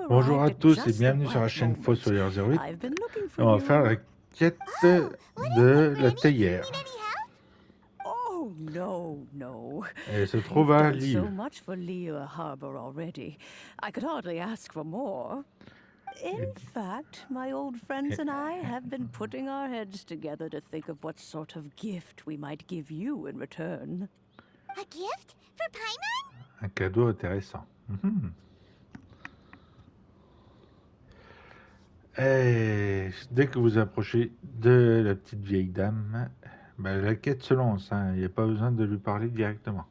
Bonjour à tous et bienvenue sur la chaîne Fois sur 08. On va faire la quête de la théière. Oh, no, no. Elle se trouve à You've done Liyue. so much for Liyue Harbor already. I could hardly ask for more. In fact, my old friends and I have been putting our heads together to think of what sort of gift we might give you in return. A gift? For Paimon? Un cadeau intéressant. Et dès que vous approchez de la petite vieille dame, la quête se lance. Il n'y a pas besoin de lui parler directement.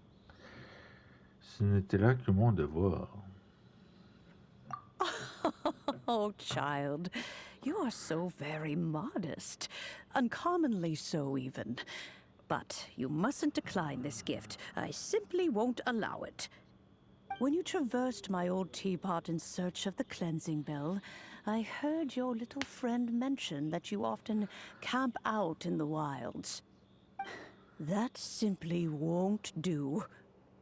Ce n'était là que mon devoir. Oh, child, you are so very modest. Uncommonly so, even. But you mustn't decline this gift. I simply won't allow it. When you traversed my old teapot in search of the cleansing bell, I heard your little friend mention that you often camp out in the wilds. That simply won't do.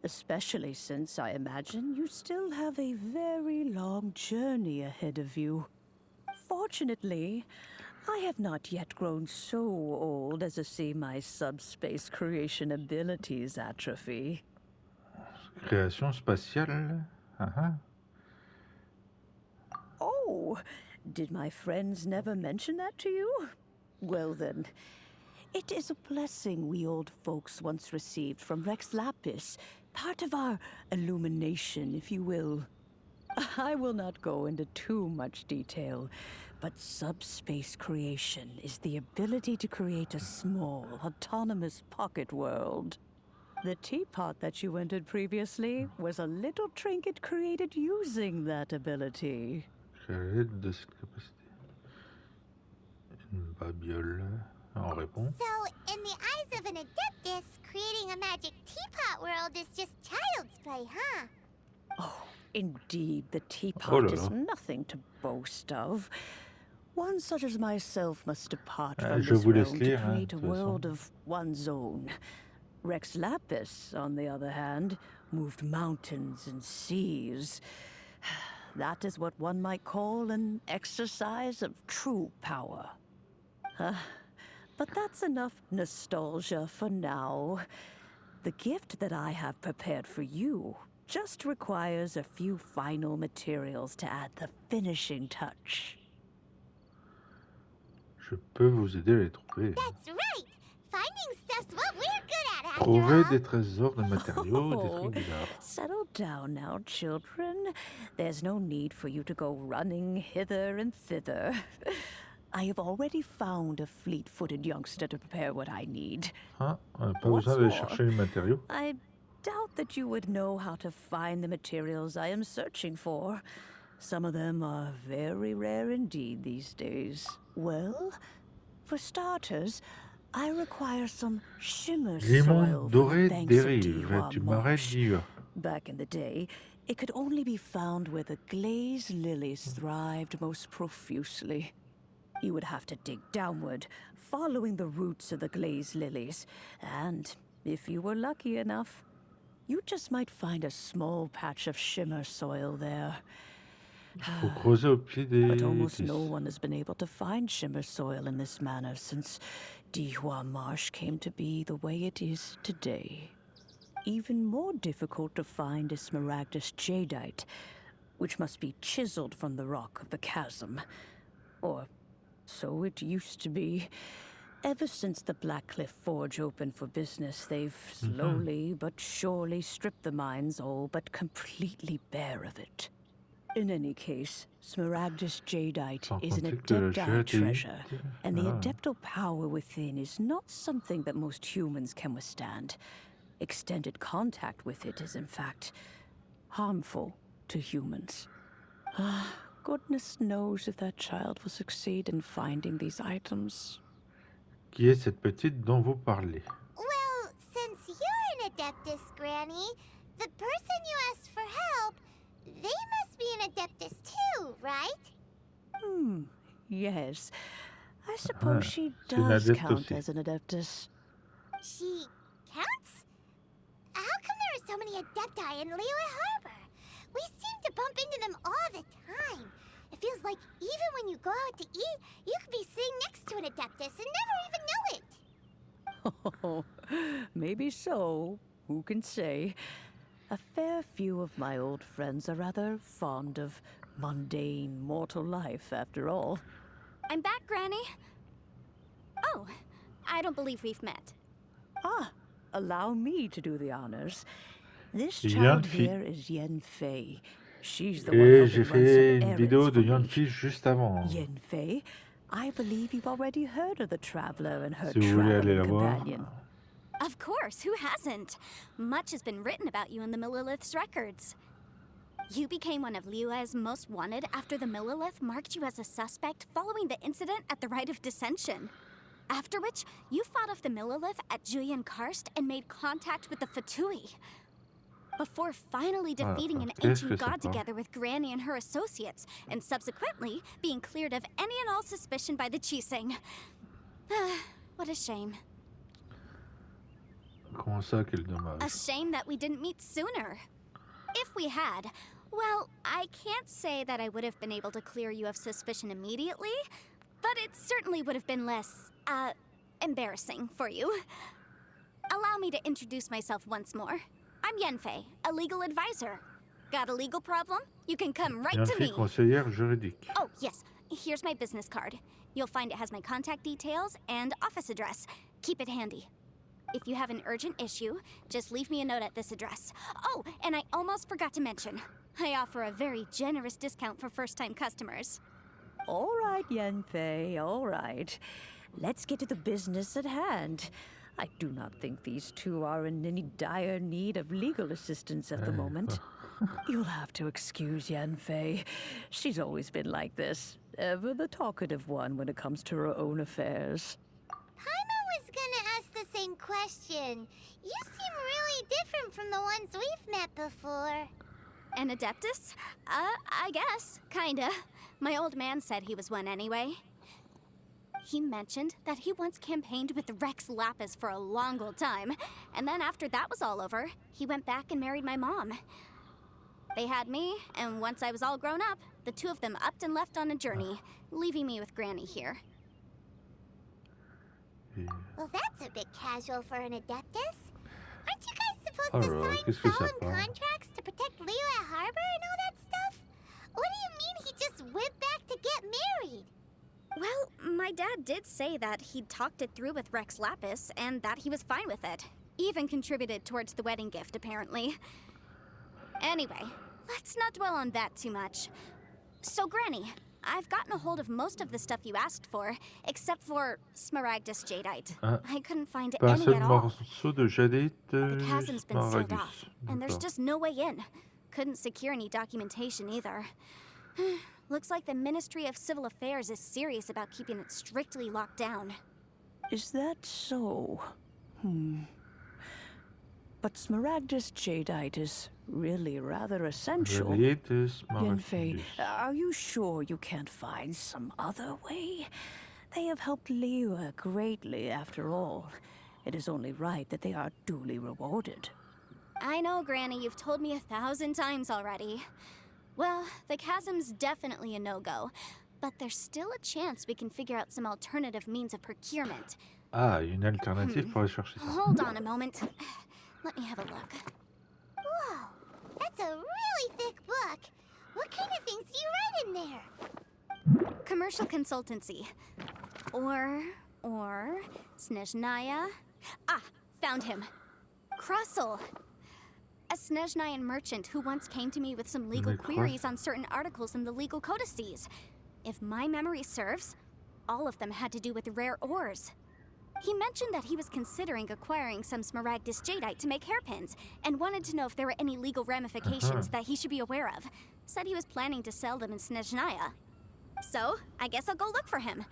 Especially since I imagine you still have a very long journey ahead of you. Fortunately, I have not yet grown so old as to see my subspace creation abilities atrophy. Création spatiale. Oh, did my friends never mention that to you? Well then, it is a blessing we old folks once received from Rex Lapis, part of our illumination, if you will. I will not go into too much detail, but subspace creation is the ability to create a small, autonomous pocket world. The teapot that you entered previously was a little trinket created using that ability. L'aide de cette capacité. Une babiole en répond. So, in the eyes of an adeptus, creating a magic teapot world is just child's play, huh? Oh, indeed, the teapot is là. nothing to boast of. One such as myself must depart from Je this vous laisse realm to lire, create a de toute world façon. of one's own. Rex Lapis, on the other hand, moved mountains and seas. That is what one might call an exercise of true power. But that's enough nostalgia for now. The gift that I have prepared for you just requires a few final materials to add the finishing touch. Je peux vous aider à les trouver. That's right! Finding stuff's what we're good at, after Trouver all. des trésors de matériaux, des trucs bizarres. Settle down now, children. There's no need for you to go running hither and thither. I have already found a fleet-footed youngster to prepare what I need. On n'a pas What's besoin d'aller more, chercher les matériaux. I doubt that you would know how to find the materials I am searching for. Some of them are very rare indeed these days. Well, for starters, I require some shimmer Limon soil doré from the banks des of rives Dihua du marais Marsh. de Liyue. Back in the day, it could only be found where the glazed lilies thrived most profusely. You would have to dig downward, following the roots of the glazed lilies, and if you were lucky enough, you just might find a small patch of shimmer soil there. Faut creuser au pied des But almost no tisses. one has been able to find shimmer soil in this manner since Dihua Marsh came to be the way it is today. Even more difficult to find is smaragdus jadeite, which must be chiseled from the rock of the chasm. Or so it used to be. Ever since the Blackcliff Forge opened for business, they've slowly but surely stripped the mines all but completely bare of it. In any case, smaragdus jadeite Sans is an compter que la adepti jadeite- treasure, and the Ah. adeptal power within is not something that most humans can withstand. Extended contact with it is, in fact, harmful to humans. Goodness knows if that child will succeed in finding these items. Qui est cette petite dont vous parlez? Well, since you're an adeptus, Granny, the person you asked for help, they must be an adeptus too, right? Yes. I suppose she c'est une does adepte count aussi. as an adeptus. She counts? How come there are so many adepti in Liyue Harbor? We seem to bump into them all the Like, even when you go out to eat, you could be sitting next to an adeptus and never even know it. Oh, maybe so. Who can say? A fair few of my old friends are rather fond of mundane mortal life, after all. I'm back, Granny. Oh, I don't believe we've met. Ah, allow me to do the honors. This Yanfei. child here is Yanfei. She's the one Et j'ai helping run fait some une vidéo errands de for me. Yanfei juste avant. Yanfei, I believe you've already heard of the traveler and her Si vous voulez aller traveling la voir. companion. Of course, who hasn't? Much has been written about you in the Millilith's records. You became one of Liyue's most wanted after the Millilith marked you as a suspect following the incident at the Rite of Dissension. After which, you fought off the Millilith at Julian Karst and made contact with the Fatui. Before finally defeating an ancient god together with Granny and her associates, and subsequently being cleared of any and all suspicion by the Chiseng. What a shame. Comment ça, quel dommage. A shame that we didn't meet sooner. If we had, well, I can't say that I would have been able to clear you of suspicion immediately, but it certainly would have been less, embarrassing for you. Allow me to introduce myself once more. I'm Yanfei, a legal advisor. Got a legal problem? You can come right to Yanfei, me. conseillère juridique. Oh, yes. Here's my business card. You'll find it has my contact details and office address. Keep it handy. If you have an urgent issue, just leave me a note at this address. Oh, and I almost forgot to mention, I offer a very generous discount for first-time customers. All right, Yanfei, all right. Let's get to the business at hand. I do not think these two are in any dire need of legal assistance at the moment. You'll have to excuse Yanfei. She's always been like this, ever the talkative one when it comes to her own affairs. Paimon was gonna ask the same question. You seem really different from the ones we've met before. An adeptus? I guess. Kinda. My old man said he was one anyway. He mentioned that he once campaigned with Rex Lapis for a long old time, and then after that was all over, he went back and married my mom. They had me, and once I was all grown up, the two of them upped and left on a journey, leaving me with Granny here. Well, that's a bit casual for an adeptus. Aren't you guys supposed to Alors, sign qu'est-ce que ça solemn parle? contracts to protect Liyue at Harbor and all that stuff? What do you mean he just went back to get married? Well, my dad did say that he'd talked it through with Rex Lapis, and that he was fine with it. Even contributed towards the wedding gift, apparently. Anyway, let's not dwell on that too much. So, Granny, I've gotten a hold of most of the stuff you asked for, except for Smaragdus Jadeite. I couldn't find Pas un any seul at all. morceau de jadite The chasm's been sealed Smaragdus. off, and there's D'accord. just no way in. Couldn't secure any documentation either. Looks like the Ministry of Civil Affairs is serious about keeping it strictly locked down. Is that so? But Smaragdus Jadeite is really rather essential. Jadite Yanfei, Smaragdus. are you sure you can't find some other way? They have helped Liyue greatly, after all. It is only right that they are duly rewarded. I know, Granny, you've told me 1,000 times already. Well, the chasm's definitely a no-go, but there's still a chance we can figure out some alternative means of procurement. Ah, une alternative pour aller chercher ça. Hold on a moment. Let me have a look. Whoa, that's a really thick book. What kind of things do you write in there? Commercial consultancy. Or Snezhnaya. Ah, found him. Krusel. A Snezhnayan merchant who once came to me with some legal Mais queries on certain articles in the legal codices. If my memory serves, all of them had to do with rare ores. He mentioned that he was considering acquiring some Smaragdus Jadeite to make hairpins, and wanted to know if there were any legal ramifications that he should be aware of. Said he was planning to sell them in Snezhnaya. So, I guess I'll go look for him.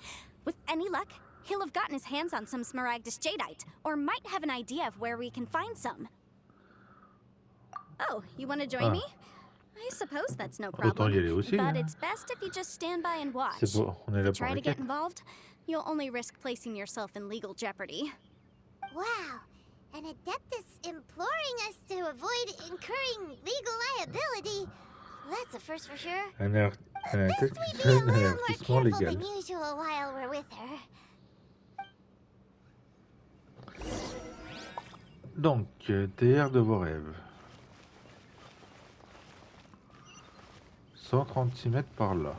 With any luck, he'll have gotten his hands on some Smaragdus Jadeite, or might have an idea of where we can find some. Oh, you want to join me? I suppose that's no Autant y aller problem. aussi. But Hein. it's best if you just stand by and watch. C'est bon, on est If là you pour try la to get quête. involved, you'll only risk placing yourself in legal jeopardy. Wow, an adeptus imploring us to avoid incurring legal liability. That's a first for sure. Un, un Best we be a un little more avertissement careful légal. than usual while we're with her. Donc, théière de vos rêves. 136 mètres par là.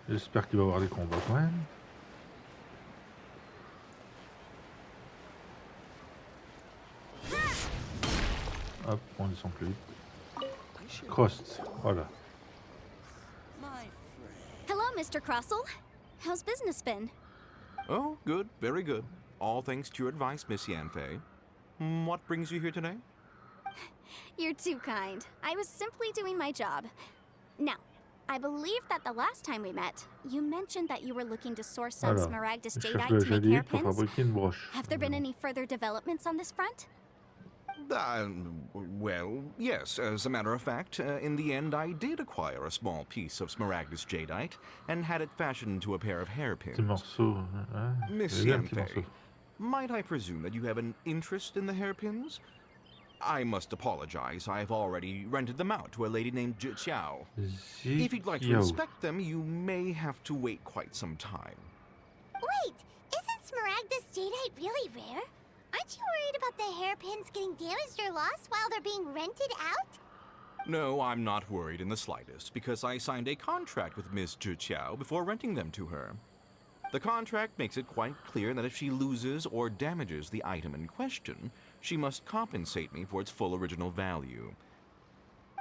J'espère qu'il va y avoir des combats quand même. Hop, on descend plus vite. Cross, voilà. Hello, Mr. Crossell. How's business been? Oh, good, very good. All thanks to your advice, Miss Yanfei. What brings you here today? You're too kind. I was simply doing my job. Now, I believe that the last time we met, you mentioned that you were looking to source some Alors, Smaragdus je cherche jadeite le to make jadis pour hairpins. fabriquer une broche. Have there been any further developments on this front? Well, yes. As a matter of fact, in the end, I did acquire a small piece of Smaragdus jadeite and had it fashioned into a pair of hairpins. Petit morceau. Hein? Miss J'ai un petit Yanfei, morceau. might I presume that you have an interest in the hairpins? I must apologize. I've already rented them out to a lady named Xiao. If you'd like to Xiao. inspect them, you may have to wait quite some time. Wait, isn't Smaragdus jadeite really rare? Aren't you worried about the hairpins getting damaged or lost while they're being rented out? No, I'm not worried in the slightest, because I signed a contract with Miss Xiao before renting them to her. The contract makes it quite clear that if she loses or damages the item in question, she must compensate me for its full original value.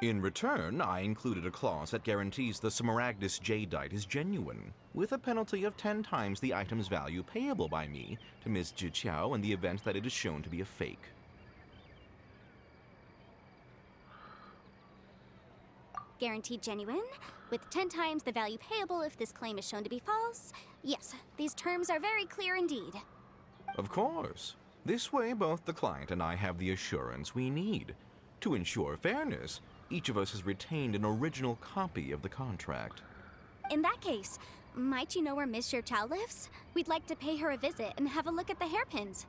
In return, I included a clause that guarantees the Smaragdus jadeite is genuine, with a penalty of 10 times the item's value payable by me to Ms. Xiao in the event that it is shown to be a fake. Guaranteed genuine, with 10 times the value payable if this claim is shown to be false. Yes, these terms are very clear indeed. Of course. This way, both the client and I have the assurance we need. To ensure fairness, each of us has retained an original copy of the contract. In that case, might you know where Miss Xiao lives? We'd like to pay her a visit and have a look at the hairpins.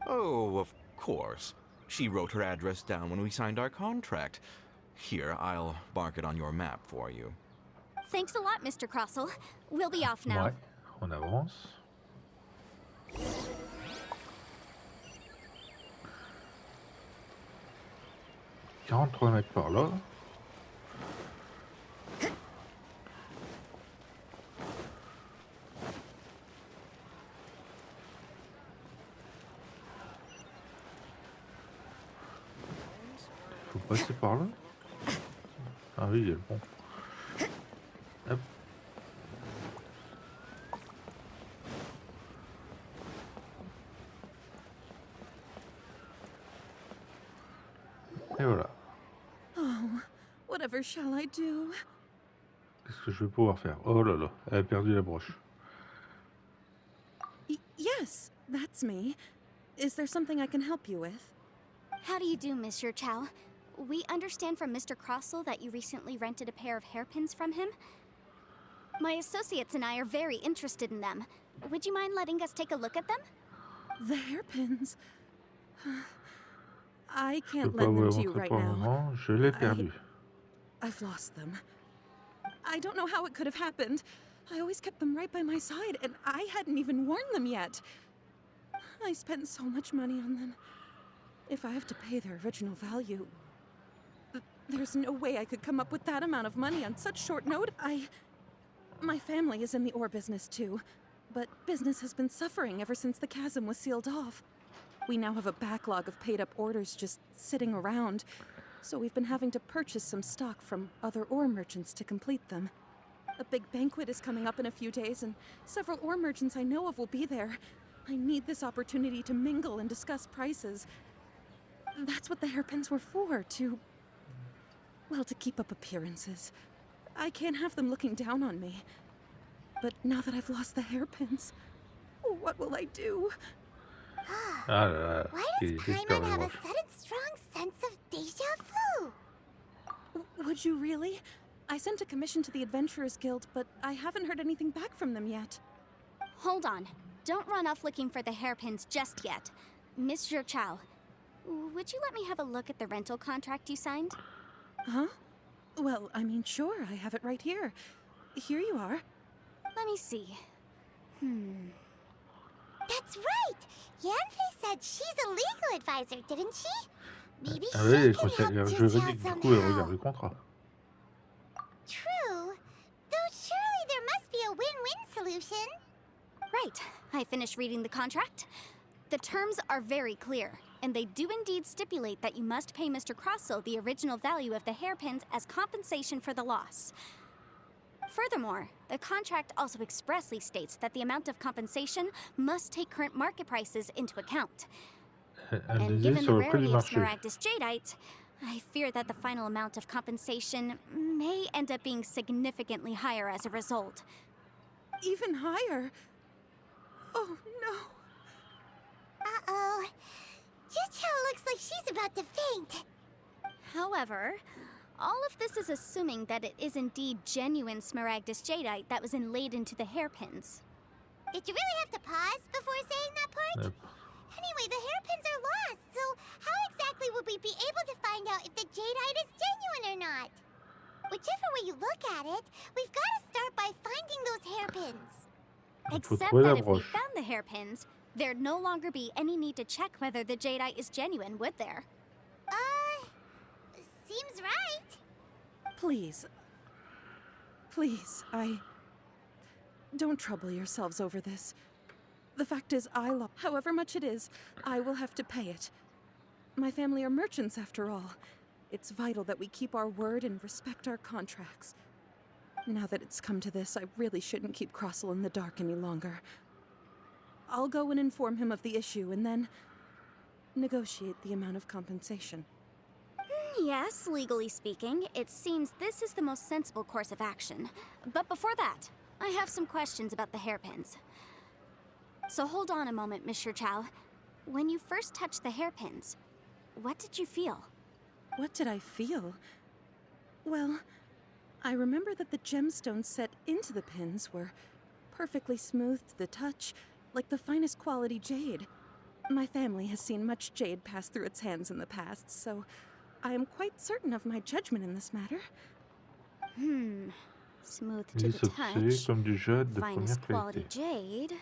Oh, of course. She wrote her address down when we signed our contract. Here, I'll mark it on your map for you. Thanks a lot, Mr. Crossell. We'll be off now. Ouais, on avance. « 43 mètres par là. Faut passer par là. Ah oui, il y a le pont. Hop. Et voilà. Oh, whatever shall I do? Qu'est-ce que je vais pouvoir faire? Oh là là, elle a perdu la broche. Yes, that's me. Is there something I can help you with? How do you do, Miss Xiao? We understand from Mr. Crossell that you recently rented a pair of hairpins from him. My associates and I are very interested in them. Would you mind letting us take a look at them? The hairpins. I Je peux can't pas lend vous them les to you montrer right pour le now. moment. Je l'ai perdu. I've lost them. I don't know how it could have happened. I always kept them right by my side, and I hadn't even worn them yet. I spent so much money on them. If I have to pay their original value, there's no way I could come up with that amount of money on such short notice. My family is in the ore business too, but business has been suffering ever since the chasm was sealed off. We now have a backlog of paid-up orders just sitting around, so we've been having to purchase some stock from other ore merchants to complete them. A big banquet is coming up in a few days, and several ore merchants I know of will be there. I need this opportunity to mingle and discuss prices. That's what the hairpins were for, to keep up appearances. I can't have them looking down on me. But now that I've lost the hairpins, what will I do? Ah là là, Why il does j'espère Paimon les have a broches. sudden strong sense of déjà vu? Would you really? I sent a commission to the Adventurers Guild, but I haven't heard anything back from them yet. Hold on. Don't run off looking for the hairpins just yet. Miss Zhou, would you let me have a look at the rental contract you signed? Huh? Well, I mean, sure, I have it right here. Here you are. Let me see. That's right! Yanfei said she's a legal advisor, didn't she? Maybe Ah oui, she can help conseillère Zhou juridique, du coup, elle regarde somehow. le contrat. True. Though surely there must be a win-win solution. Right. I finished reading the contract. The terms are very clear, and they do indeed stipulate that you must pay Mr. Crossell the original value of the hairpins as compensation for the loss. Furthermore, the contract also expressly states that the amount of compensation must take current market prices into account. Elle And disait given the sur le prix du rarity of marché. Smaragdus jadeite, I fear that the final amount of compensation may end up being significantly higher as a result. Even higher. Oh, no. Uh-oh. Chicho looks like she's about to faint. However, all of this is assuming that it is indeed genuine Smaragdus jadeite that was inlaid into the hairpins. Did you really have to pause before saying that part? Yep. Anyway, the hairpins are lost, so how exactly would we be able to find out if the jadeite is genuine or not? Whichever way you look at it, we've got to start by finding those hairpins. Il faut Except trouver la that if we broche. found the hairpins, there'd no longer be any need to check whether the jadeite is genuine, would there? Seems right. Please. Please, don't trouble yourselves over this. The fact is, however much it is, I will have to pay it. My family are merchants, after all. It's vital that we keep our word and respect our contracts. Now that it's come to this, I really shouldn't keep Crossell in the dark any longer. I'll go and inform him of the issue, and then negotiate the amount of compensation. Yes, legally speaking, it seems this is the most sensible course of action. But before that, I have some questions about the hairpins. So hold on a moment, Mr. Chow. When you first touched the hairpins, what did you feel? What did I feel? Well, I remember that the gemstones set into the pins were perfectly smooth to the touch, like the finest quality jade. My family has seen much jade pass through its hands in the past, so I am quite certain of my judgment in this matter. Smooth Il to dit the s'obséder touch. comme du jade de Finest première quality qualité. jade.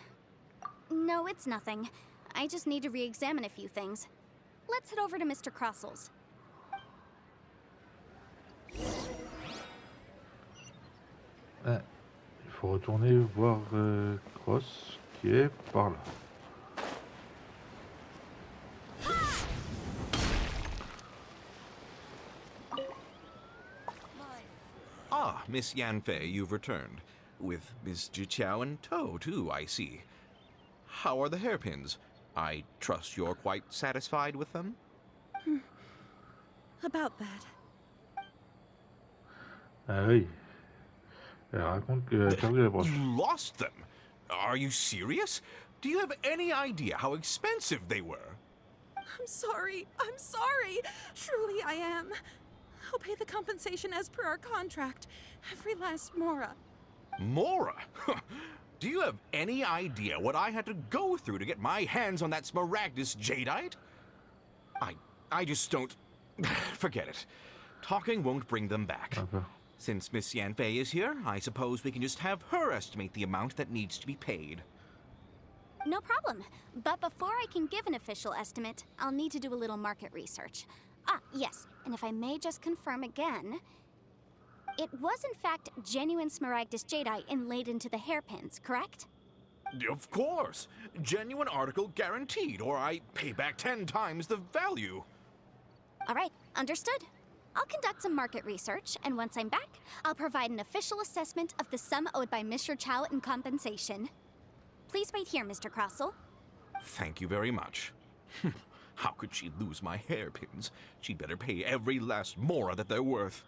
No, it's nothing. I just need to re-examine a few things. Let's head over to Mr. Crossell's. Ah, il faut retourner voir Cross qui est par là. Ah, Miss Yanfei, you've returned. With Miss Zhiqiao in tow, too, I see. How are the hairpins? I trust you're quite satisfied with them? About that. Ah oui. Elle raconte qu'elle a perdu la broche. You lost them? Are you serious? Do you have any idea how expensive they were? I'm sorry. Truly I am. I'll pay the compensation as per our contract. Every last mora. Mora? Do you have any idea what I had to go through to get my hands on that Smaragdus jadeite? I just don't... Forget it. Talking won't bring them back. D'accord. Since Miss Yanfei is here, I suppose we can just have her estimate the amount that needs to be paid. No problem. But before I can give an official estimate, I'll need to do a little market research. Ah, yes, and if I may just confirm again, it was in fact genuine Smaragdus jadeite inlaid into the hairpins, correct? Of course! Genuine article guaranteed, or I pay back 10 times the value. All right, understood. I'll conduct some market research, and once I'm back, I'll provide an official assessment of the sum owed by Mr. Chow in compensation. Please wait here, Mr. Crossell. Thank you very much. How could she lose my hairpins? She'd better pay every last mora that they're worth.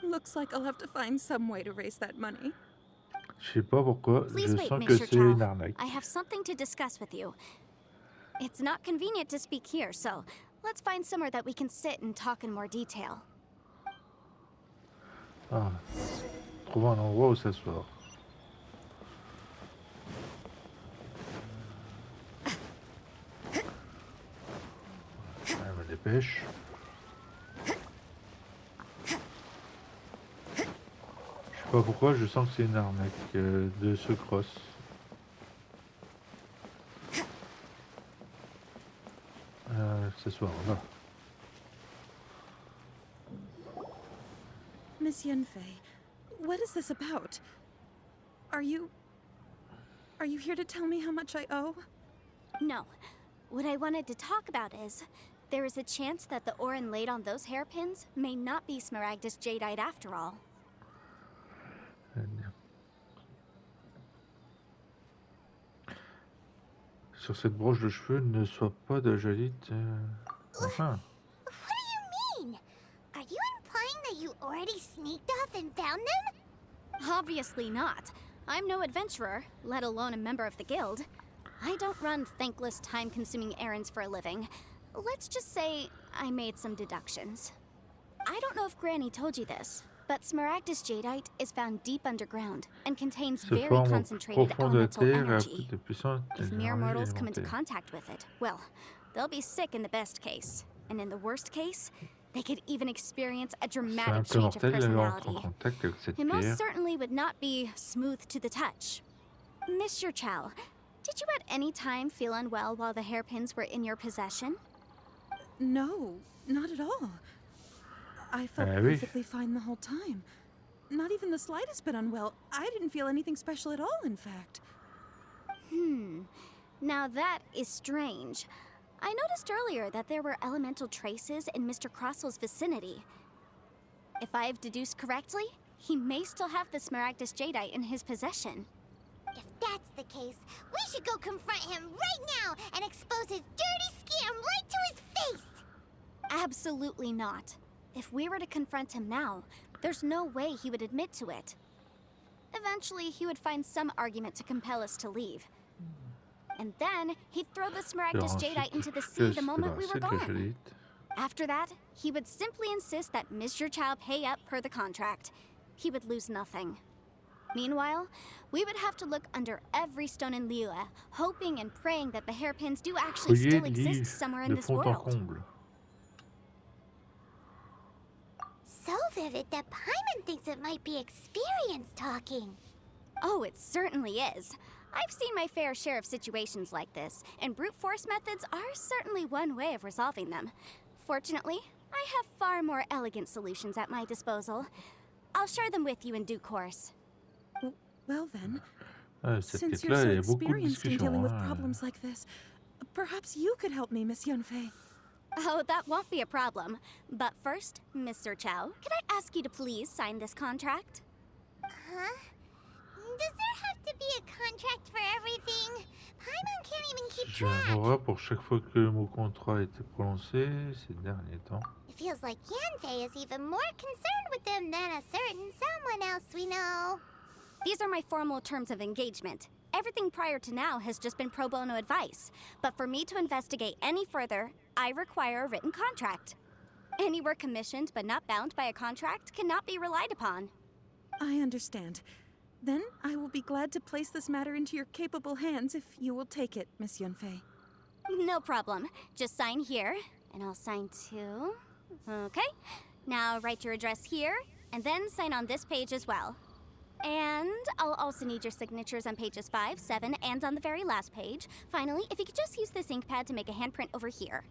Looks like I'll have to find some way to raise that money. Je sais pas pourquoi, Please je wait, sens que Mr. c'est Chow. une arnaque. I have something to discuss with you. It's not convenient to speak here, so let's find somewhere that we can sit and talk in more detail. Ah, trouver un endroit où s'asseoir. Je me dépêche. Je sais pas pourquoi, je sens que c'est une arnaque de ce cross. S'asseoir, là. Miss Yanfei, what is this about? Are you here to tell me how much I owe? No. What I wanted to talk about is, there is a chance that the Orin laid on those hairpins may not be Smaragdus jadeite after all. Sur cette broche de cheveux ne soit pas de jadeite. Enfin. What do you mean? Are you implying that you already sneaked off and found them? Obviously not. I'm no adventurer, let alone a member of the guild. I don't run thankless, time-consuming errands for a living. Let's just say I made some deductions. I don't know if Granny told you this, but Smaragdus jadeite is found deep underground and contains Se very forme au concentrated profond de la elemental terre et a energy. plus de puissance If mere d'énergie mortals come into élémentaire. contact with it, well, they'll be sick in the best case. And in the worst case, they could even experience a dramatic Simple change of mortel alors entre en personality. contact avec cette It most pierre. certainly would not be smooth to the touch. Mr. Chow, did you at any time feel unwell while the hairpins were in your possession? No, not at all. I felt Ah oui. perfectly fine the whole time. Not even the slightest bit unwell. I didn't feel anything special at all, in fact. Now that is strange. I noticed earlier that there were elemental traces in Mr. Crossel's vicinity. If I've deduced correctly, he may still have the Smaragdus jadeite in his possession. If that's the case, we should go confront him right now and expose his dirty scam right to his face! Absolutely not. If we were to confront him now, there's no way he would admit to it. Eventually, he would find some argument to compel us to leave. And then, he'd throw the Smaragdus jadeite into the sea the moment we were gone. After that, he would simply insist that Mr. Chow pay up per the contract. He would lose nothing. Meanwhile, we would have to look under every stone in Liyue, hoping and praying that the hairpins do actually Fouiller still Liyue exist somewhere in de this fond en world. comble. So vivid that Paimon thinks it might be experience talking. Oh, it certainly is. I've seen my fair share of situations like this, and brute force methods are certainly one way of resolving them. Fortunately, I have far more elegant solutions at my disposal. I'll share them with you in due course. Well then, Ah, cette since you're quête-là, so il y a beaucoup de experienced in discussions. dealing with Hein. problems like this, perhaps you could help me, Miss Yanfei. Oh, that won't be a problem. But first, Mr. Chow, can I ask you to please sign this contract? Huh? Does there have to be a contract for everything? Paimon can't even keep J'ai un track. aura pour chaque fois que le mot contrat a été prononcé ces derniers temps. It feels like Yanfei is even more concerned with them than a certain someone else we know. These are my formal terms of engagement. Everything prior to now has just been pro bono advice. But for me to investigate any further, I require a written contract. Any work commissioned but not bound by a contract cannot be relied upon. I understand. Then I will be glad to place this matter into your capable hands if you will take it, Miss Yanfei. No problem. Just sign here, and I'll sign too. Okay. Now write your address here, and then sign on this page as well. And I'll also need your signatures on pages 5, 7, and on the very last page. Finally, if you could just use this ink pad to make a handprint over here.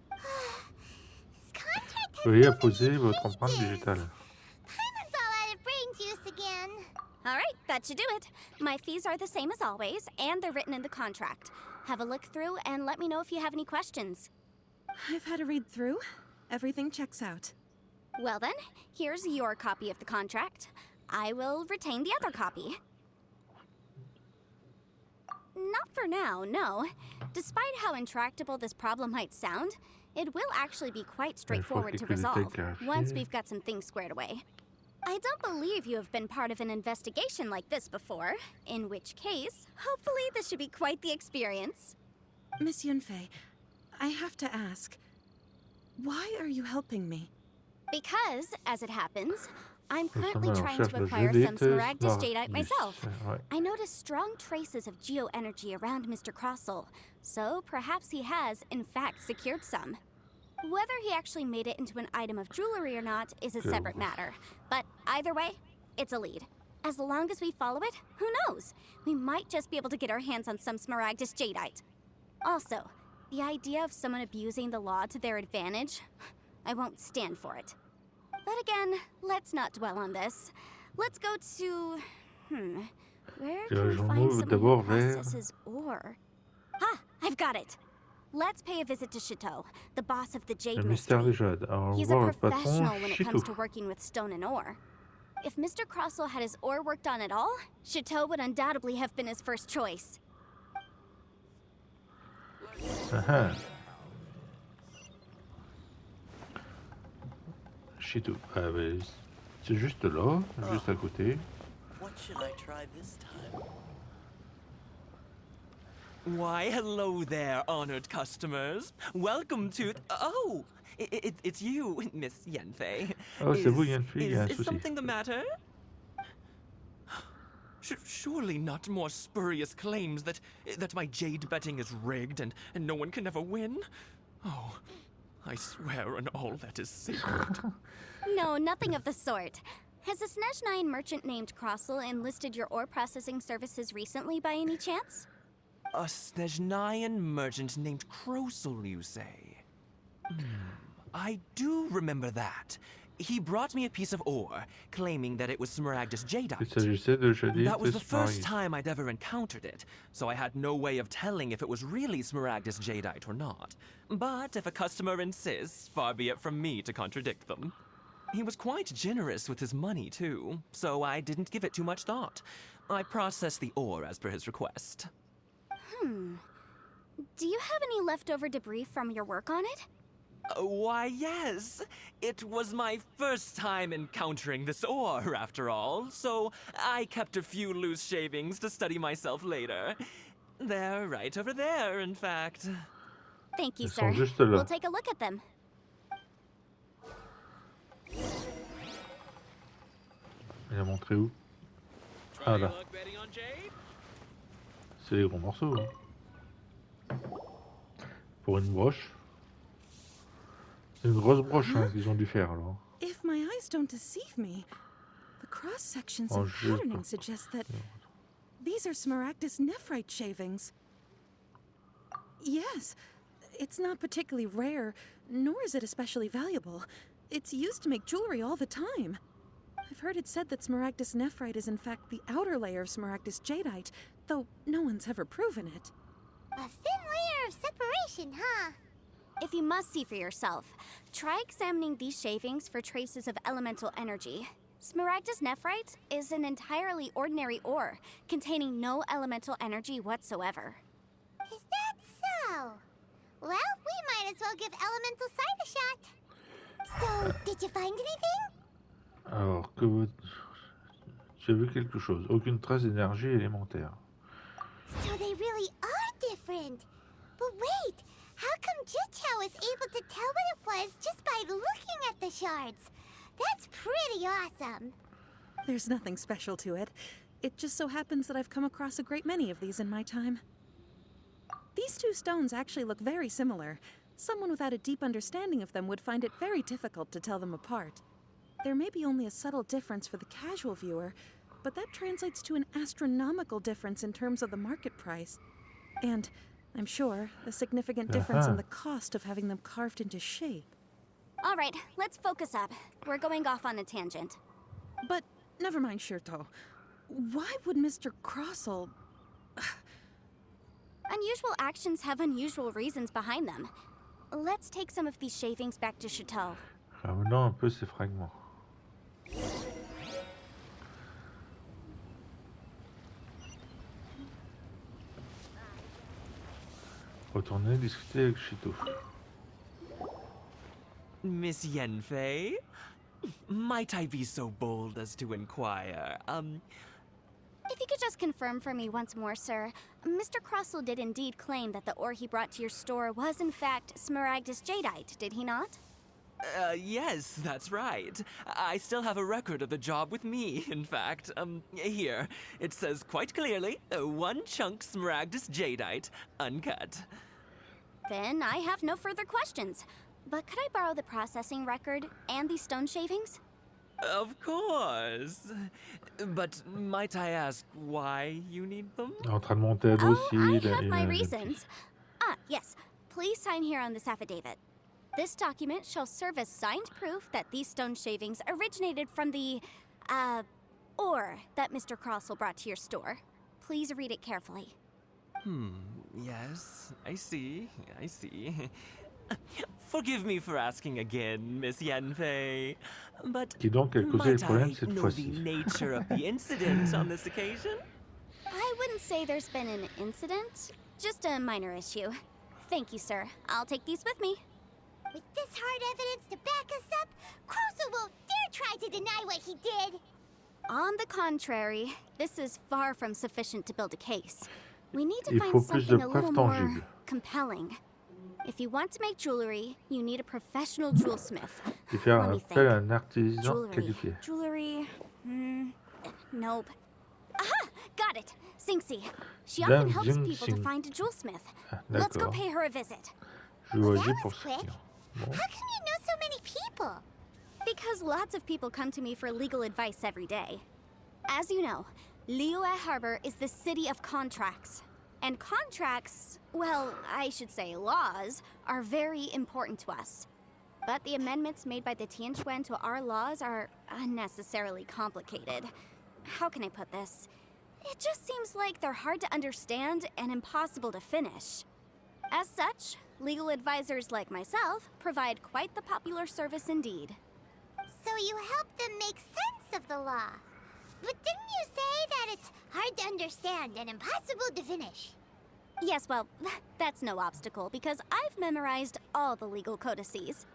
This contract has Veuillez so apposer many votre empreinte pages. digitale. Paimon's all out of brain juice again. All right, that should do it. My fees are the same as always, and they're written in the contract. Have a look through and let me know if you have any questions. I've had a read through. Everything checks out. Well then, here's your copy of the contract. I will retain the other copy. Not for now, no. Despite how intractable this problem might sound, it will actually be quite straightforward to quelques détails resolve clarifiés. once we've got some things squared away. I don't believe you have been part of an investigation like this before, in which case, hopefully this should be quite the experience. Miss Yanfei, I have to ask, why are you helping me? Because, as it happens, I'm Nous sommes currently à la trying to recherche de acquire some Gélites Smaragdus jadeite myself. Ouais. I noticed strong traces of geo-energy around Mr. Crossel, so perhaps he has, in fact, secured some. Whether he actually made it into an item of jewelry or not is a separate matter, but either way, it's a lead. As long as we follow it, who knows? We might just be able to get our hands on some Smaragdus jadeite. Also, the idea of someone abusing the law to their advantage, I won't stand for it. But again, let's not dwell on this. Let's go to... where can we find someone who processes ore? Ah, I've got it! Let's pay a visit to Chateau, the boss of the Le Jade mystère Mystery. des jades. Alors, on He's va a voir le patron professional when it comes to Chito. working with stone and ore. If Mr. Crossel had his ore worked on at all, Chateau would undoubtedly have been his first choice. Chito. Ah, ben, c'est juste là, juste à côté. What should I try this time? Why, hello there, honored customers. Welcome to... Oh! It's you, Miss Yanfei. Oh, c'est vous, Yanfei, il y a un Is souci. something the matter? Surely not more spurious claims that my jade betting is rigged and no one can ever win? Oh, I swear on all that is sacred. No, nothing of the sort. Has a Snezhnine merchant named Crossel enlisted your ore processing services recently by any chance? A Snezhnine merchant named Crossel, you say? I do remember that. He brought me a piece of ore, claiming that it was Smaragdus Il jadeite. s'agissait de Gélites That was the first Smaragd. time I'd ever encountered it, so I had no way of telling if it was really Smaragdus jadeite or not. But if a customer insists, far be it from me to contradict them. He was quite generous with his money, too, so I didn't give it too much thought. I processed the ore as per his request. Do you have any leftover debris from your work on it? Why, yes. It was my first time encountering this ore, after all, so I kept a few loose shavings to study myself later. They're right over there, in fact. Thank you, Ils sir. sont juste là. We'll take a look at them. Il a montré où? Ah là. C'est les gros morceaux. Hein. Pour une broche. C'est une grosse broche hein, qu'ils ont dû faire alors. If my eyes don't deceive me, the cross sections Oh, and je- patterning suggest that these are Smaragdus nephrite shavings. Yes, it's not particularly rare, nor is it especially valuable. It's used to make jewelry all the time. I've heard it said that Smaragdus nephrite is in fact the outer layer of Smaragdus jadeite, though no one's ever proven it. A thin layer of separation, huh? If you must see for yourself, try examining these shavings for traces of elemental energy. Smaragdus nephrite is an entirely ordinary ore, containing no elemental energy whatsoever. Is that so? Well, we might as well give elemental sight a shot. So, did you find anything? Alors que j'ai vu quelque chose. Aucune trace d'énergie élémentaire. So they really are different. But wait, how come Jichao was able to tell what it was just by looking at the shards? That's pretty awesome. There's nothing special to it. It just so happens that I've come across a great many of these in my time. These two stones actually look very similar. Someone without a deep understanding of them would find it very difficult to tell them apart. There may be only a subtle difference for the casual viewer, but that translates to an astronomical difference in terms of the market price. And, I'm sure, a significant difference in the cost of having them carved into shape. All right, let's focus up. We're going off on a tangent. But, never mind, Shirto. Why would Mr. Crossel... Unusual actions have unusual reasons behind them. Let's take some of these shavings back to Chateau. Ramenons un peu ces fragments. Retourner discuter avec Chito. Miss Yanfei? Might I be so bold as to inquire, If you could just confirm for me once more, sir, Mr. Crossel did indeed claim that the ore he brought to your store was in fact Smaragdus jadeite, did he not? Yes, that's right. I still have a record of the job with me, in fact. Here. It says quite clearly, 1 chunk Smaragdus Jadeite, uncut. Then I have no further questions. But could I borrow the processing record and these stone shavings? Of course. But might I ask why you need them? En train de monter un Oh, dossier. I have my la reasons. Ah, yes. Please sign here on this affidavit. This document shall serve as signed proof that these stone shavings originated from the, ore that Mr. Crossell brought to your store. Please read it carefully. Yes, I see. Forgive me for asking again, Miss Yanfei, but Qui donc a causé le might problème I cette know fois-ci. the nature of the incident on this occasion? I wouldn't say there's been an incident, just a minor issue. Thank you, sir. I'll take these with me. With this hard evidence to back us up, Crossell won't dare try to deny what he did. On the contrary, this is far from sufficient to build a case. We need to Il find faut plus de something a preuves little more tangibles. compelling. If you want to make jewelry, you need a professional jewelsmith. Et faire Let me appel à think. un artisan Jewelry. qualifié. Jewelry. Nope. Aha! Got it. Xingxi. She Dame often helps people to Xingxi. find a jewelsmith. Ah, Let's go d'accord. pay her a visit. Je Well, agis that pour was ce quick. client. Bon. How come you know so many people? Because lots of people come to me for legal advice every day. As you know, Liyue Harbor is the city of contracts. And contracts, well, I should say laws, are very important to us. But the amendments made by the Tianquan to our laws are unnecessarily complicated. How can I put this? It just seems like they're hard to understand and impossible to finish. As such, legal advisors like myself provide quite the popular service indeed. So you help them make sense of the law. But didn't you say that it's hard to understand and impossible to finish? Yes, well, that's no obstacle because I've memorized all the legal codices.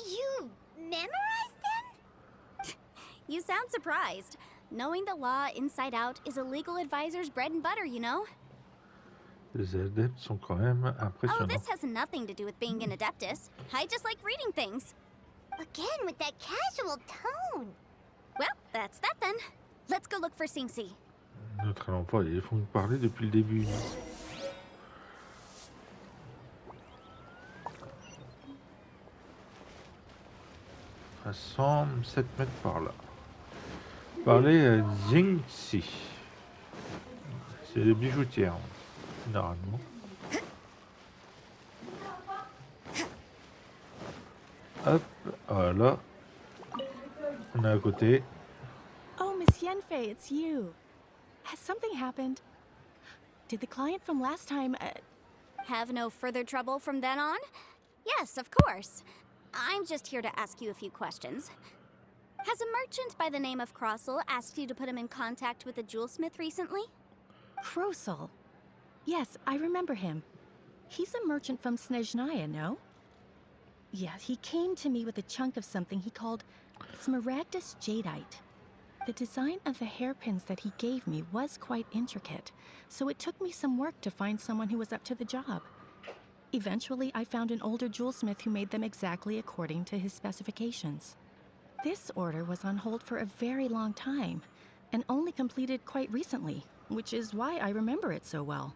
You memorized them? You sound surprised. Knowing the law inside out is a legal advisor's bread and butter, you know? Les adeptes sont quand même Oh, impressionnants. this has nothing to do with being an adeptus. I just like reading things. Again with that casual tone. Well, that's that then. Let's go look for Xingxi. Notre employé, il faut nous parler depuis le début. Ensemble, 7 mètres par là. Parler à Xingxi. C'est le bijoutière, généralement. Hop, voilà. On est à côté. Oh, Miss Yanfei, it's you. Has something happened? Did the client from last time... Have no further trouble from then on? Yes, of course. I'm just here to ask you a few questions. Has a merchant by the name of Crossell asked you to put him in contact with a jewelsmith recently? Crossell? Yes, I remember him. He's a merchant from Snezhnaya, no? Yeah, he came to me with a chunk of something he called Smaragdus Jadeite. The design of the hairpins that he gave me was quite intricate, so it took me some work to find someone who was up to the job. Eventually, I found an older jewelsmith who made them exactly according to his specifications. This order was on hold for a very long time, and only completed quite recently, which is why I remember it so well.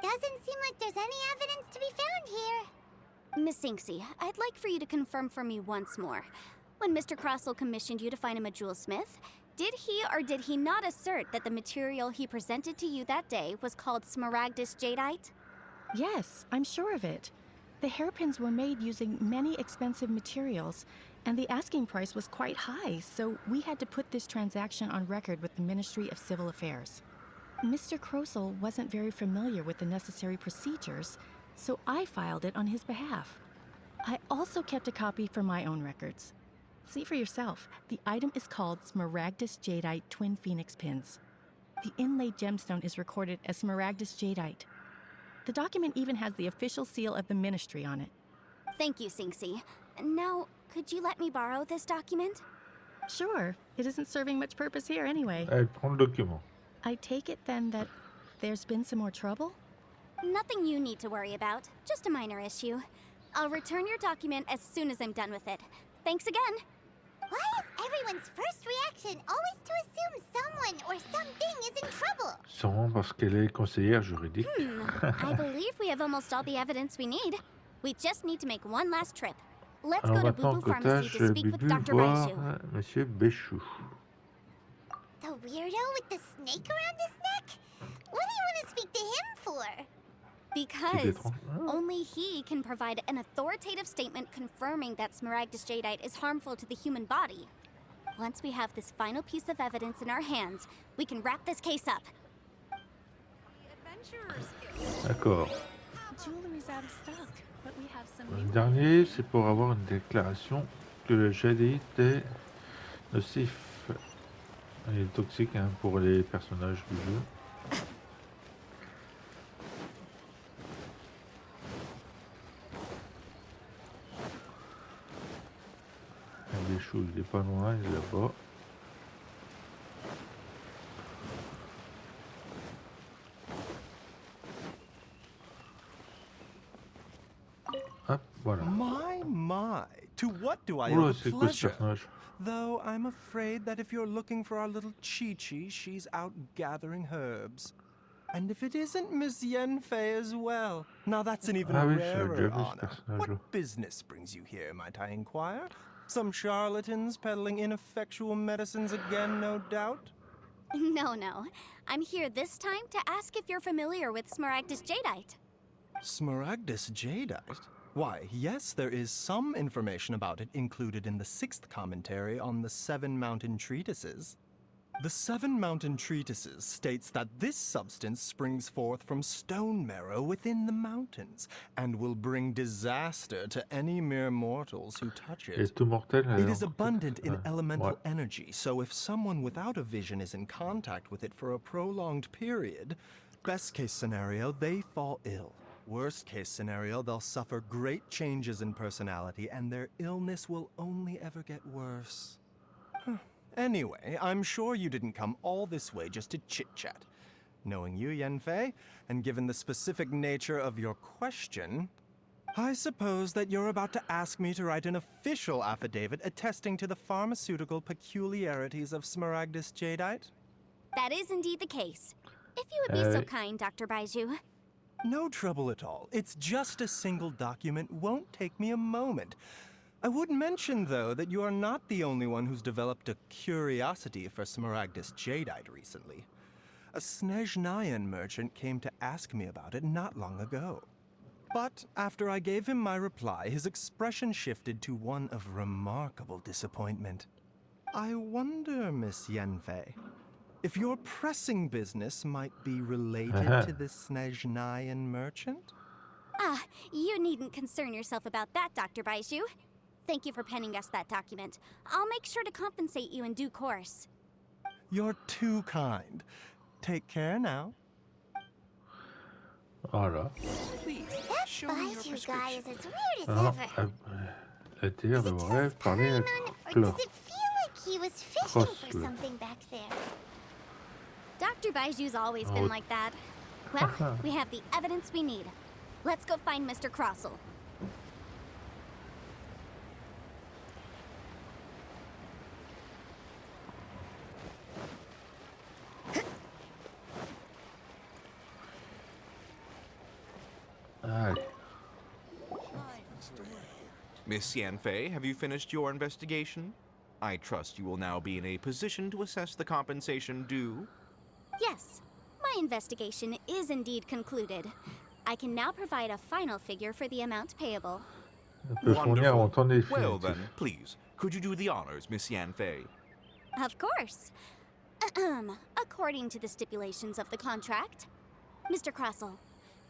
Doesn't seem like there's any evidence to be found here. Miss Xingxi, I'd like for you to confirm for me once more. When Mr. Crossell commissioned you to find him a jewelsmith, did he or did he not assert that the material he presented to you that day was called Smaragdus Jadeite? Yes, I'm sure of it. The hairpins were made using many expensive materials, and the asking price was quite high, so we had to put this transaction on record with the Ministry of Civil Affairs. Mr. Crossell wasn't very familiar with the necessary procedures, so I filed it on his behalf. I also kept a copy for my own records. See for yourself, the item is called Smaragdus Jadeite Twin Phoenix Pins. The inlaid gemstone is recorded as Smaragdus Jadeite. The document even has the official seal of the ministry on it. Thank you, Xingxi. Now, could you let me borrow this document? Sure, it isn't serving much purpose here anyway. Elle prend le document. I take it then that there's been some more trouble? Nothing you need to worry about, just a minor issue. I'll return your document as soon as I'm done with it. Thanks again. Why is everyone's first reaction always to assume someone or something is in trouble? Sûrement parce qu'elle est conseillère juridique. I believe we have almost all the evidence we need. We just need to make one last trip. Let's Alors go to maintenant, Boo Boo Pharmacy cottage, to speak with Bibu, Dr. voir Baiju. Monsieur Béchou. The weirdo with the snake around his neck? What do you want to speak to him for? Because étrange. only he can provide an authoritative statement confirming that Smaragdus jadeite is harmful to the human body. Once we have this final piece of evidence in our hands, we can wrap this case up. D'accord. Jewelry's out of stock, but we have some Le new dernier, c'est pour avoir une déclaration que le jadeite est nocif. Il est toxique hein, pour les personnages du jeu. Les choses, il est pas loin, il est là-bas. Hop, voilà. My, to what do I Oula, owe the c'est quoi ce pleasure? personnage? Though I'm afraid that if you're looking for our little Chi-Chi, she's out gathering herbs. And if it isn't Miss Yanfei as well. Now that's an even Ah oui, j'ai rarer déjà vu ce honor. personnage-là. What business brings you here, might I inquire? Some charlatans peddling ineffectual medicines again, no doubt? No. I'm here this time to ask if you're familiar with Smaragdus jadeite. Smaragdus jadeite? Why, yes, there is some information about it included in the 6th commentary on the 7 Mountain Treatises. The 7 Mountain Treatises states that this substance springs forth from stone marrow within the mountains and will bring disaster to any mere mortals who touch Et it. tout mortel. It is abundant in elemental ouais. energy, so if someone without a vision is in contact with it for a prolonged period, best case scenario, they fall ill. Worst case scenario, they'll suffer great changes in personality and their illness will only ever get worse. Anyway, I'm sure you didn't come all this way just to chit-chat. Knowing you, Yanfei, and given the specific nature of your question, I suppose that you're about to ask me to write an official affidavit attesting to the pharmaceutical peculiarities of Smaragdus jadeite? That is indeed the case. If you would be so kind, Dr. Baiju. No trouble at all. It's just a single document. Won't take me a moment. I would mention, though, that you are not the only one who's developed a curiosity for Smaragdus jadeite recently. A Snezhnayan merchant came to ask me about it not long ago. But after I gave him my reply, his expression shifted to one of remarkable disappointment. I wonder, Miss Yanfei, if your pressing business might be related to the Snezhnayan merchant? Ah, you needn't concern yourself about that, Dr. Baiju. Thank you for penning us that document. I'll make sure to compensate you in due course. You're too kind. Take care now. Voilà. Please, That show me your Baiju guy prescription. is as weird as Alors, ever. la théière Is de it vos just rêves, parler à Paimon, or Cla. does it feel like he was fishing for Crossle. something back there? Dr. Baiju's always been like that. Well, we have the evidence we need. Let's go find Mr. Crossle. Allez. Miss Yanfei, have you finished your investigation? I trust you will now be in a position to assess the compensation due. Yes, my investigation is indeed concluded. I can now provide a final figure for the amount payable. On peut fournir un montant Well définitif. then, please, could you do the honors, Miss Yanfei? Of course. According to the stipulations of the contract, Mr. Crossle,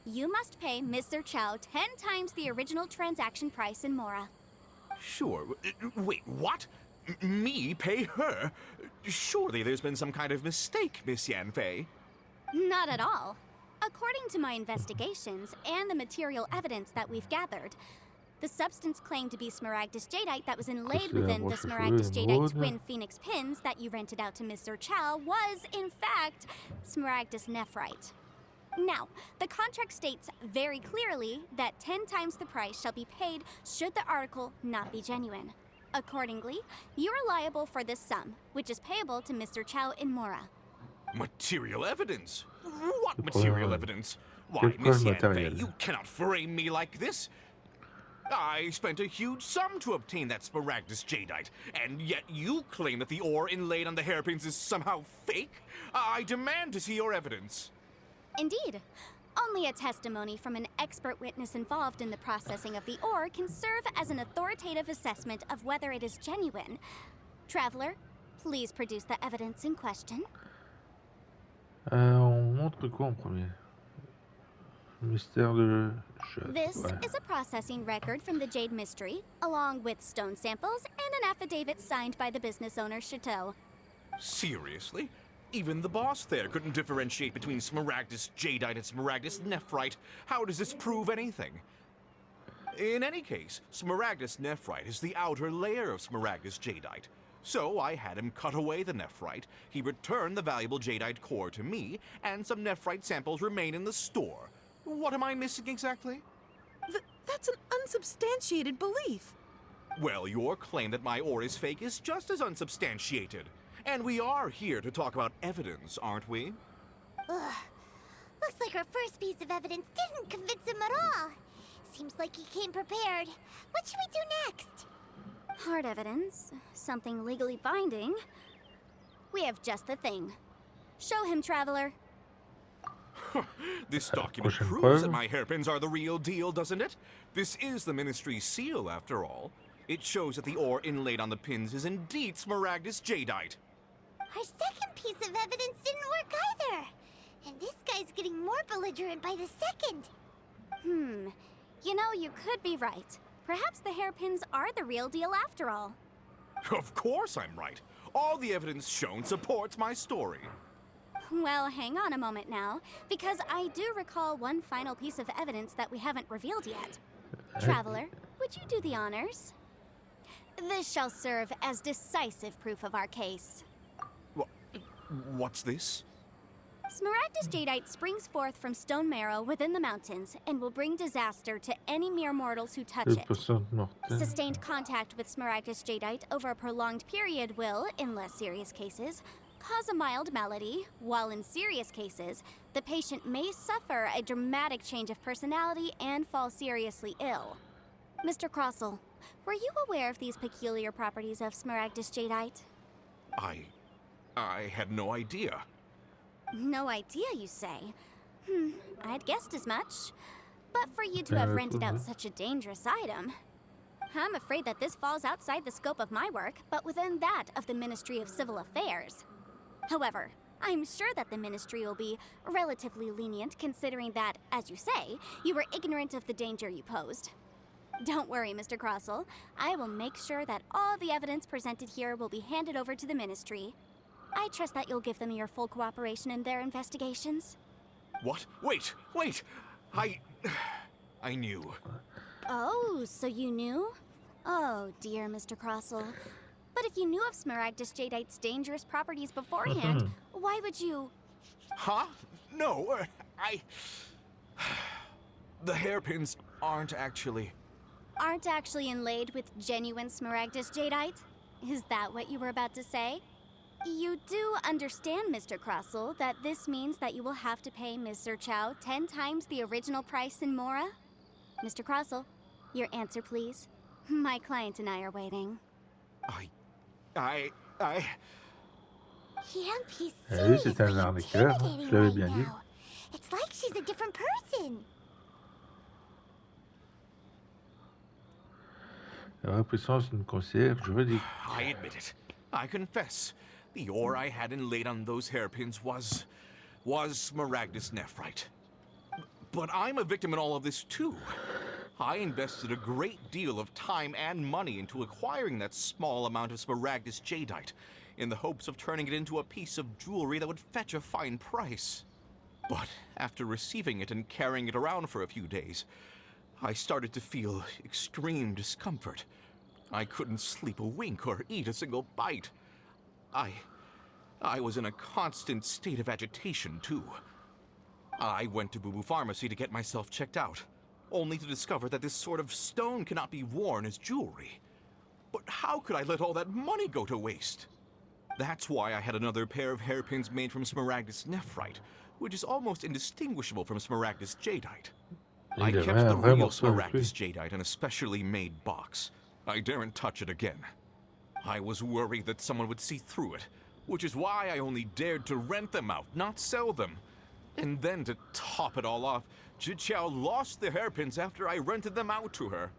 you must pay Mr. Chow 10 times the original transaction price in Mora. Sure. Wait, what? Me pay her? Surely there's been some kind of mistake, Miss Yanfei. Not at all. According to my investigations and the material evidence that we've gathered, the substance claimed to be Smaragdus jadeite that was inlaid within the Smaragdus jadeite twin phoenix pins that you rented out to Mr. Chow was, in fact, Smaragdus nephrite. Now, the contract states very clearly that 10 times the price shall be paid should the article not be genuine. Accordingly, you are liable for this sum, which is payable to Mr. Chow in Mora. Material evidence? What material evidence? Why, Quel Miss preuve Yanfei, matérielle? you cannot frame me like this. I spent a huge sum to obtain that Smaragdus jadeite, and yet you claim that the ore inlaid on the hairpins is somehow fake? I demand to see your evidence. Indeed. Only a testimony from an expert witness involved in the processing of the ore can serve as an authoritative assessment of whether it is genuine. Traveler, please produce the evidence in question. On montre quoi en premier? Mystère de chef. This Ouais. is a processing record from the Jade Mystery, along with stone samples and an affidavit signed by the business owner, Chateau. Seriously? Even the boss there couldn't differentiate between Smaragdus jadeite and Smaragdus nephrite. How does this prove anything? In any case, Smaragdus nephrite is the outer layer of Smaragdus jadeite. So I had him cut away the nephrite, he returned the valuable jadeite core to me, and some nephrite samples remain in the store. What am I missing exactly? That's an unsubstantiated belief. Well, your claim that my ore is fake is just as unsubstantiated. And we are here to talk about evidence, aren't we? Ugh. Looks like our first piece of evidence didn't convince him at all. Seems like he came prepared. What should we do next? Hard evidence, something legally binding. We have just the thing. Show him, Traveler. This document prochaine proves preuve. that my hairpins are the real deal, doesn't it? This is the Ministry's seal, after all. It shows that the ore inlaid on the pins is indeed Smaragdus jadeite. Our second piece of evidence didn't work either. And this guy's getting more belligerent by the second. You know, you could be right. Perhaps the hairpins are the real deal after all. Of course I'm right. All the evidence shown supports my story. Well, hang on a moment now, because I do recall one final piece of evidence that we haven't revealed yet. Traveler, would you do the honors? This shall serve as decisive proof of our case. What's this? Smaragdus jadeite springs forth from stone marrow within the mountains and will bring disaster to any mere mortals who touch Le it. poisson mortel. Sustained contact with Smaragdus jadeite over a prolonged period will, in less serious cases, cause a mild malady, while in serious cases, the patient may suffer a dramatic change of personality and fall seriously ill. Mr. Crossell, were you aware of these peculiar properties of Smaragdus jadeite? I had no idea. No idea, you say? I'd guessed as much. But for you to have rented out such a dangerous item, I'm afraid that this falls outside the scope of my work, but within that of the Ministry of Civil Affairs. However, I'm sure that the Ministry will be relatively lenient considering that, as you say, you were ignorant of the danger you posed. Don't worry, Mr. Crossell. I will make sure that all the evidence presented here will be handed over to the Ministry. I trust that you'll give them your full cooperation in their investigations. What? Wait! I knew. Oh, so you knew? Oh, dear Mr. Crossell. But if you knew of Smaragdus jadeite's dangerous properties beforehand, why would you... Huh? No, The hairpins aren't actually inlaid with genuine Smaragdus jadeite? Is that what you were about to say? You do understand, Mr. Crossell, that this means that you will have to pay Mr. Chow 10 times the original price in Mora? Mr. Crossell, your answer, please. My client and I are waiting. Yanfei's Ah oui, c'est un seriously arnaqueur, hein, intimidating je l'avais right bien dit. now. It's like she's a different person. La repuissance d'une conseillère juridique. I admit it. I confess. The ore I had inlaid on those hairpins was Smaragdus nephrite. But I'm a victim in all of this too. I invested a great deal of time and money into acquiring that small amount of Smaragdus jadeite, in the hopes of turning it into a piece of jewelry that would fetch a fine price. But after receiving it and carrying it around for a few days, I started to feel extreme discomfort. I couldn't sleep a wink or eat a single bite. I was in a constant state of agitation, too. I went to Boo Boo Pharmacy to get myself checked out, only to discover that this sort of stone cannot be worn as jewelry. But how could I let all that money go to waste? That's why I had another pair of hairpins made from Smaragdus nephrite, which is almost indistinguishable from Smaragdus jadeite. I kept the real Smaragdus jadeite in a specially made box. I daren't touch it again. I was worried that someone would see through it, which is why I only dared to rent them out, not sell them. And then to top it all off, Zhiqiao lost the hairpins after I rented them out to her.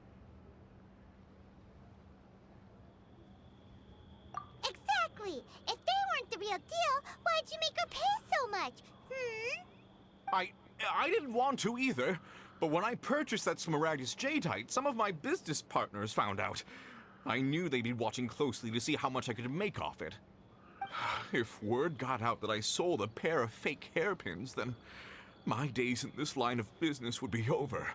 Exactly! If they weren't the real deal, why'd you make her pay so much? I didn't want to either, but when I purchased that Smaragdus jadeite, some of my business partners found out. I knew they'd be watching closely to see how much I could make off it. If word got out that I sold a pair of fake hairpins, then my days in this line of business would be over.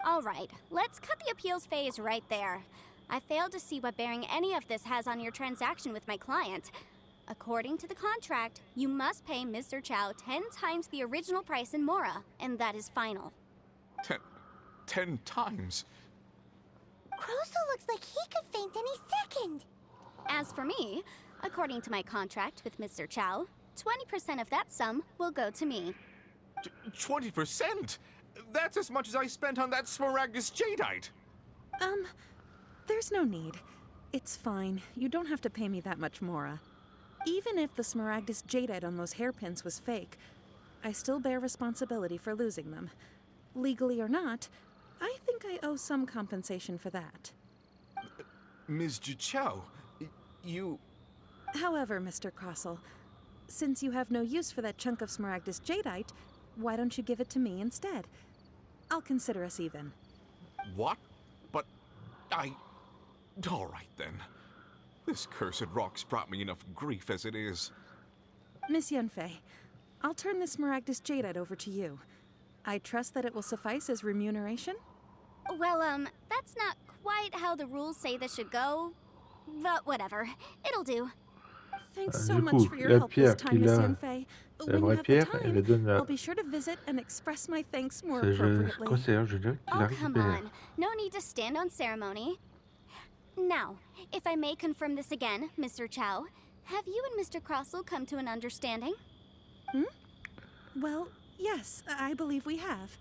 All right, let's cut the appeals phase right there. I failed to see what bearing any of this has on your transaction with my client. According to the contract, you must pay Mr. Chow 10 times the original price in Mora, and that is final. 10 times? Croso looks like he could faint any second. As for me, according to my contract with Mr. Chow, 20% of that sum will go to me. 20%? That's as much as I spent on that Smaragdus jadeite. There's no need. It's fine. You don't have to pay me that much, Mora. Even if the Smaragdus jadeite on those hairpins was fake, I still bear responsibility for losing them. Legally or not, I think I owe some compensation for that. Ms. Zhiqiao, you... However, Mr. Crossell, since you have no use for that chunk of Smaragdus jadeite, why don't you give it to me instead? I'll consider us even. What? But all right then. This cursed rock's brought me enough grief as it is. Miss Yanfei, I'll turn the Smaragdus jadeite over to you. I trust that it will suffice as remuneration? Well, that's not quite how the rules say this should go. But whatever, it'll do. Thanks so much for your help this time, Miss Yanfei. When you have the time, I'll be sure to visit and express my thanks more appropriately. Oh, come on. No need to stand on ceremony. Now, if I may confirm this again, Mr. Chow, have you and Mr. Crossell come to an understanding? Well, yes, I believe we have.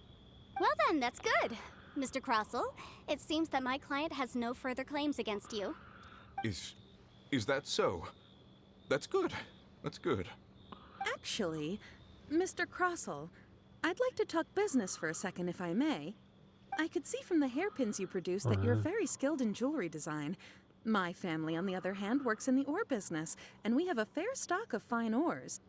Well then, that's good. Mr. Crossell, it seems that my client has no further claims against you. Is that so? That's good. That's good. Actually, Mr. Crossell, I'd like to talk business for a second, if I may. I could see from the hairpins you produce that you're very skilled in jewelry design. My family, on the other hand, works in the ore business, and we have a fair stock of fine ores.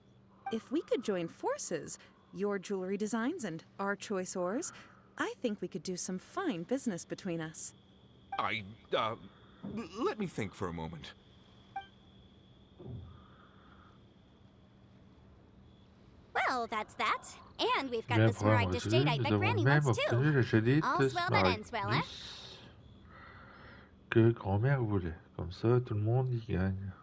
If we could join forces, your jewelry designs and our choice ores, I think we could do some fine business between us. Let me think for a moment. Well, that's that. And we've got the Smaragdus jadeite that Granny wants too. All's well that ends well, eh? Que grand-mère voulait. Comme ça, tout le monde y gagne.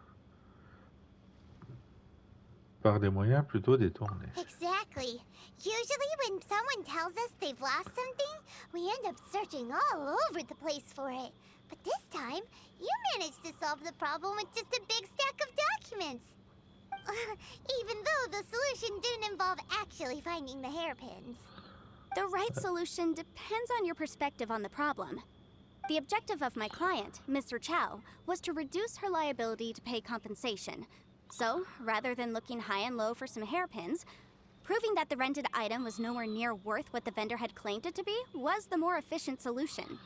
Par des moyens plutôt détournés. Exactly. Usually when someone tells us they've lost something, we end up searching all over the place for it. But this time, you managed to solve the problem with just a big stack of documents. Even though the solution didn't involve actually finding the hairpins. The right solution depends on your perspective on the problem. The objective of my client, Mr. Chow, was to reduce her liability to pay compensation. So, rather than looking high and low for some hairpins, proving that the rented item was nowhere near worth what the vendor had claimed it to be was the more efficient solution.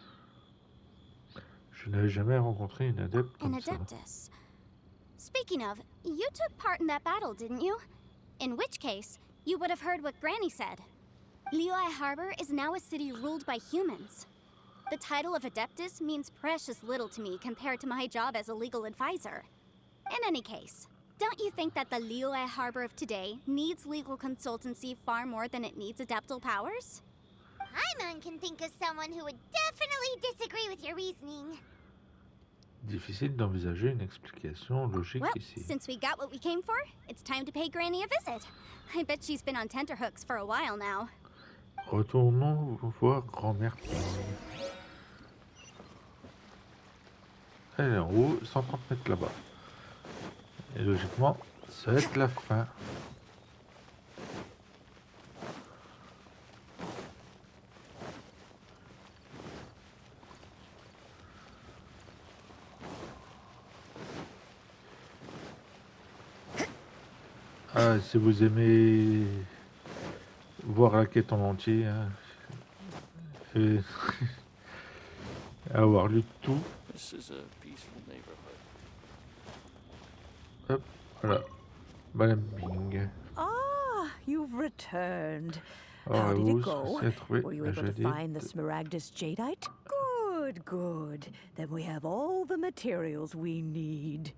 Je n'avais jamais rencontré une adepte An comme ça. adeptus. Speaking of, you took part in that battle, didn't you? In which case, you would have heard what Granny said. Liyue Harbor is now a city ruled by humans. The title of Adeptus means precious little to me compared to my job as a legal advisor. In any case, don't you think that the Liyue Harbor of today needs legal consultancy far more than it needs adeptal powers? Paimon can think of someone who would definitely disagree with your reasoning. Difficile d'envisager une explication logique Well, ici. since we got what we came for, it's time to pay Granny a visit. I bet she's been on tenterhooks for a while now. Retournons voir grand-mère Ping. Elle est en haut, 130 mètres là-bas. Et logiquement, ça va être la fin. Ah, si vous aimez voir la quête en entier, hein, et avoir lu tout, This is a peaceful neighborhood. hop, voilà, Madame Bing. Ah, you've returned. Oh, How did vous it go? avez trouvé Were you la able to jadite. find the Smaragdus jadeite? Good, good. Then we have all the materials we need.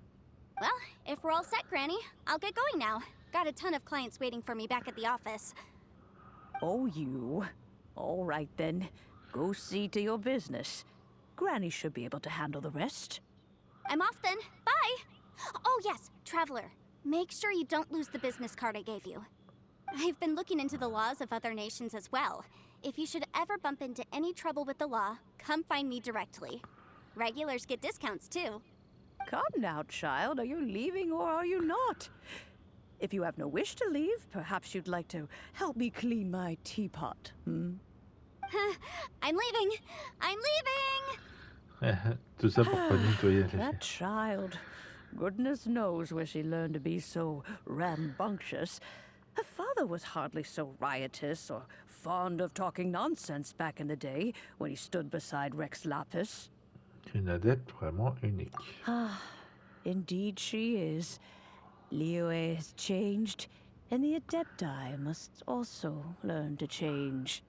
Well, if we're all set, Granny, I'll get going now. Got a ton of clients waiting for me back at the office. Oh, you. All right then. Go see to your business. Granny should be able to handle the rest. I'm off then. Bye! Oh, yes, Traveler. Make sure you don't lose the business card I gave you. I've been looking into the laws of other nations as well. If you should ever bump into any trouble with the law, come find me directly. Regulars get discounts too. Come now, child. Are you leaving or are you not? If you have no wish to leave, perhaps you'd like to help me clean my teapot, hmm? I'm leaving! I'm leaving! Tout ça pour pas nettoyer les That child. Goodness knows where she learned to be so rambunctious. Her father was hardly so riotous or fond of talking nonsense back in the day when he stood beside Rex Lapis. Une adepte vraiment unique. Ah, indeed she is. Liyue has changed, and the Adepti must also learn to change.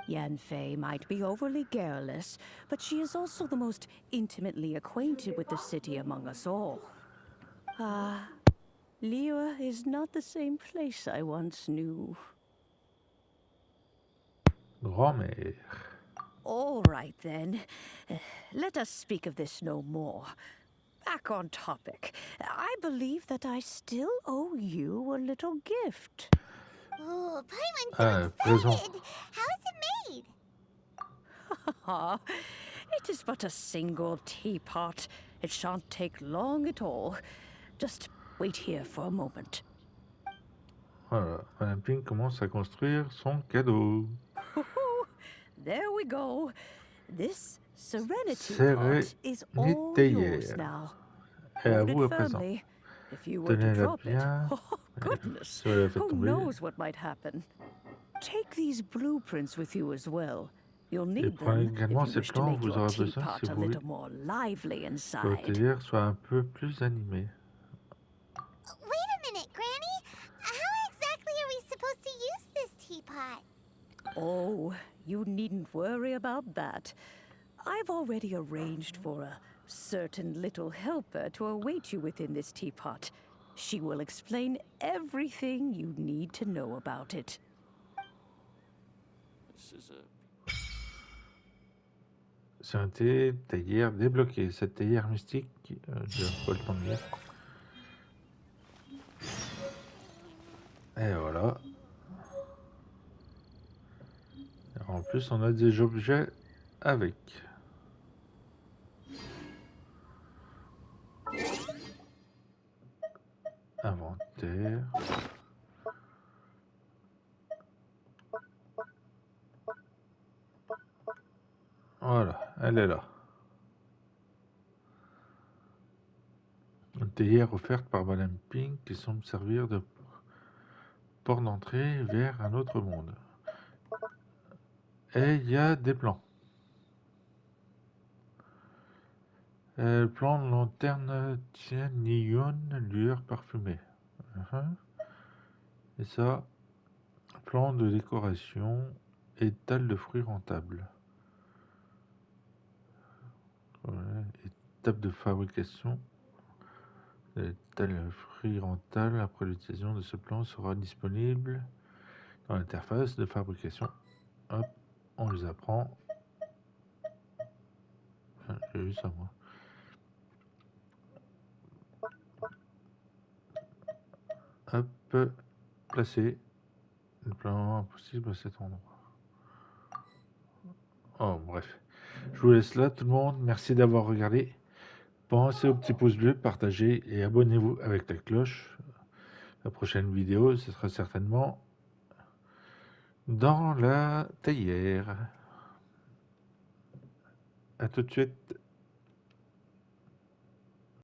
Yanfei might be overly garrulous, but she is also the most intimately acquainted with the city among us all. Ah, Liyue is not the same place I once knew. Grand-mère. All right, then. Let us speak of this no more. Back on topic. I believe that I still owe you a little gift. Ooh, Paimon's so Présent. excited! How is it made? Ah, it is but a single teapot. It shan't take long at all. Just wait here for a moment. Voilà, Madame Ping commence à construire son cadeau. There we go. This serenity pot is all yours Sérénithéière. now. Et à Hold vous it à présent. firmly. If you were to Tenez-la drop it, bien. oh goodness, Si vous la faites who tomber. knows what might happen. Take these blueprints with you as well. You'll Et need prenez them if également you ces wish to plans, make vous your aurez besoin teapot si a vous little voulez more lively que votre inside. théière soit un peu plus animée. Wait a minute, Granny! How exactly are we supposed to use this teapot? Oh, you needn't worry about that. I've already arranged for a certain little helper to await you within this teapot. She will explain everything you need to know about it. This is a Sérénité, théière débloquée. Cette théière mystique, je n'ai pas le temps de lire. Et voilà. En plus, on a des objets avec. Inventaire. Voilà, elle est là. Une théière offerte par Madame Ping qui semble servir de porte d'entrée vers un autre monde. Et il y a des plans. Plan de lanterne tient Liyue, lueur parfumée. Et ça, plan de décoration, étal de fruits rentables. Voilà, étape de fabrication. Étal de fruits rentable après l'utilisation de ce plan sera disponible dans l'interface de fabrication. Hop, on les apprend. J'ai vu ça moi. Hop, placer le plan possible à cet endroit. Oh, bref. Je vous laisse là, tout le monde. Merci d'avoir regardé. Pensez au petit pouce bleu, partagez et abonnez-vous avec la cloche. La prochaine vidéo, ce sera certainement dans la théière. À tout de suite.